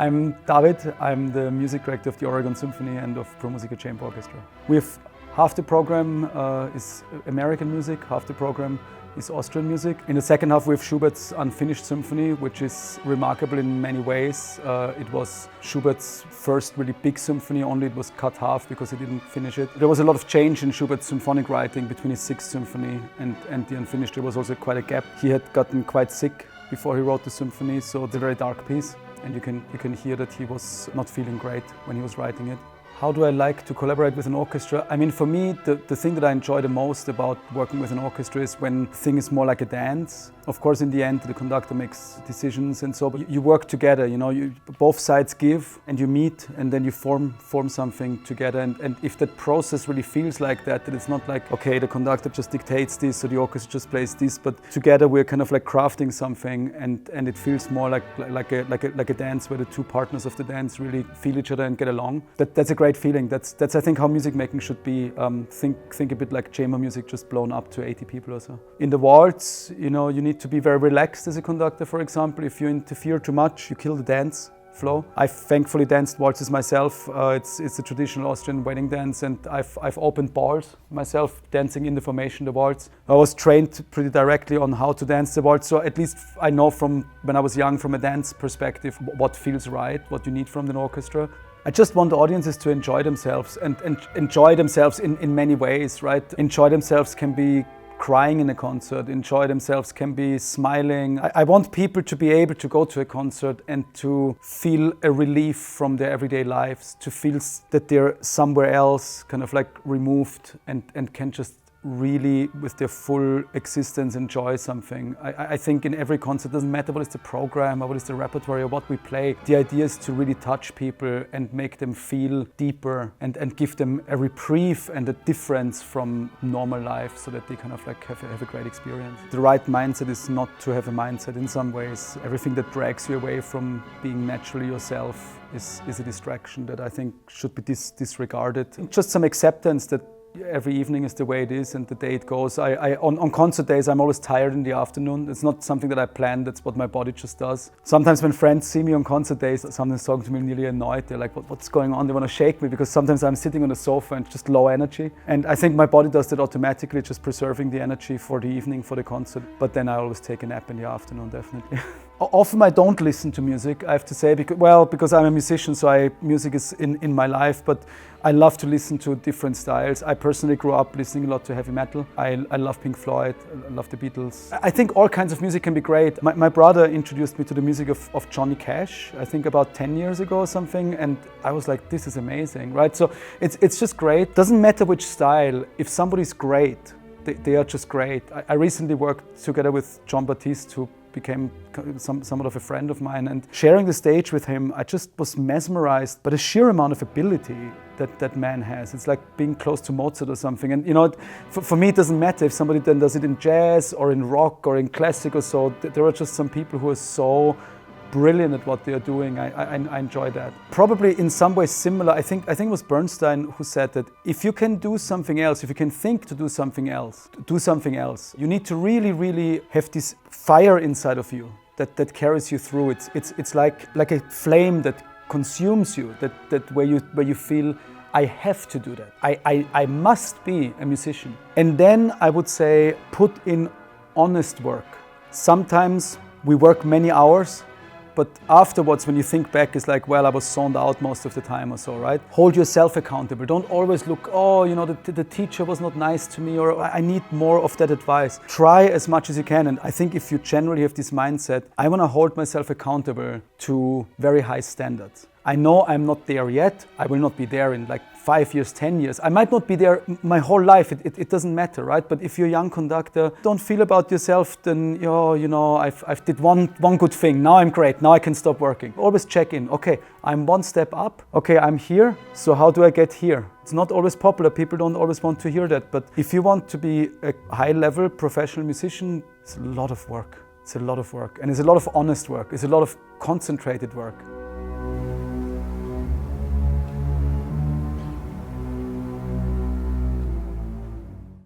I'm David. I'm the music director of the Oregon Symphony and of Pro Musica Chamber Orchestra. We have half the program is American music, half the program is Austrian music. In the second half we have Schubert's Unfinished Symphony, which is remarkable in many ways. It was Schubert's first really big symphony, only it was cut half because he didn't finish it. There was a lot of change in Schubert's symphonic writing between his Sixth Symphony and the Unfinished. There was also quite a gap. He had gotten quite sick before he wrote the symphony, so it's a very dark piece. And you can hear that he was not feeling great when he was writing it. How do I like to collaborate with an orchestra? I mean, for me, the thing that I enjoy the most about working with an orchestra is when the thing is more like a dance. Of course, in the end, the conductor makes decisions and so, but you work together, you know, both sides give and you meet and then you form something together. And if that process really feels like that it's not like, okay, the conductor just dictates this or the orchestra just plays this, but together we're kind of like crafting something and it feels more like a dance where the two partners of the dance really feel each other and get along. That's a great feeling. That's I think how music making should be. Think a bit like chamber music, just blown up to 80 people or so. In the waltz, you know, you need to be very relaxed as a conductor, for example. If you interfere too much, you kill the dance flow. I've thankfully danced waltzes myself. It's a traditional Austrian wedding dance, and I've opened balls myself, dancing in the formation, the waltz. I was trained pretty directly on how to dance the waltz, so at least I know from when I was young, from a dance perspective, what feels right, what you need from an orchestra. I just want the audiences to enjoy themselves and enjoy themselves in many ways, right? Enjoy themselves can be crying in a concert, enjoy themselves can be smiling. I want people to be able to go to a concert and to feel a relief from their everyday lives, to feel that they're somewhere else, kind of like removed and can just really with their full existence enjoy something. I think in every concert, doesn't matter what is the program or what is the repertoire or what we play, the idea is to really touch people and make them feel deeper and give them a reprieve and a difference from normal life so that they kind of like have a great experience. The right mindset is not to have a mindset in some ways. Everything that drags you away from being naturally yourself is a distraction that I think should be disregarded. Just some acceptance that every evening is the way it is and the day it goes. On concert days, I'm always tired in the afternoon. It's not something that I plan, that's what my body just does. Sometimes when friends see me on concert days, sometimes talking to me nearly annoyed. They're like, what's going on? They want to shake me because sometimes I'm sitting on the sofa and just low energy. And I think my body does that automatically, just preserving the energy for the evening, for the concert. But then I always take a nap in the afternoon, definitely. Often I don't listen to music, I have to say, because I'm a musician, so music is in my life, but I love to listen to different styles. I personally grew up listening a lot to heavy metal. I love Pink Floyd, I love the Beatles. I think all kinds of music can be great. My brother introduced me to the music of Johnny Cash, I think about 10 years ago or something, and I was like, this is amazing, right? So it's just great. Doesn't matter which style, if somebody's great, they are just great. I recently worked together with Jon Batiste, who became somewhat of a friend of mine, and sharing the stage with him, I just was mesmerized by the sheer amount of ability that man has. It's like being close to Mozart or something. And you know, for me it doesn't matter if somebody then does it in jazz or in rock or in classic or so. There are just some people who are so brilliant at what they are doing. I enjoy that. Probably in some ways similar, I think it was Bernstein who said that if you can do something else, if you can think to do something else, you need to really have this fire inside of you that carries you through. It's like a flame that consumes you, that where you feel, I have to do that. I must be a musician. And then I would say put in honest work. Sometimes we work many hours, but afterwards, when you think back, it's like, well, I was zoned out most of the time or so, right? Hold yourself accountable. Don't always look, oh, you know, the teacher was not nice to me, or I need more of that advice. Try as much as you can. And I think if you generally have this mindset, I want to hold myself accountable to very high standards. I know I'm not there yet. I will not be there in like 5 years, 10 years. I might not be there my whole life. It doesn't matter, right? But if you're a young conductor, don't feel about yourself, then, you know, I've did one good thing. Now I'm great. Now I can stop working. Always check in. Okay, I'm one step up. Okay, I'm here. So how do I get here? It's not always popular. People don't always want to hear that. But if you want to be a high-level professional musician, it's a lot of work. It's a lot of work. And it's a lot of honest work. It's a lot of concentrated work.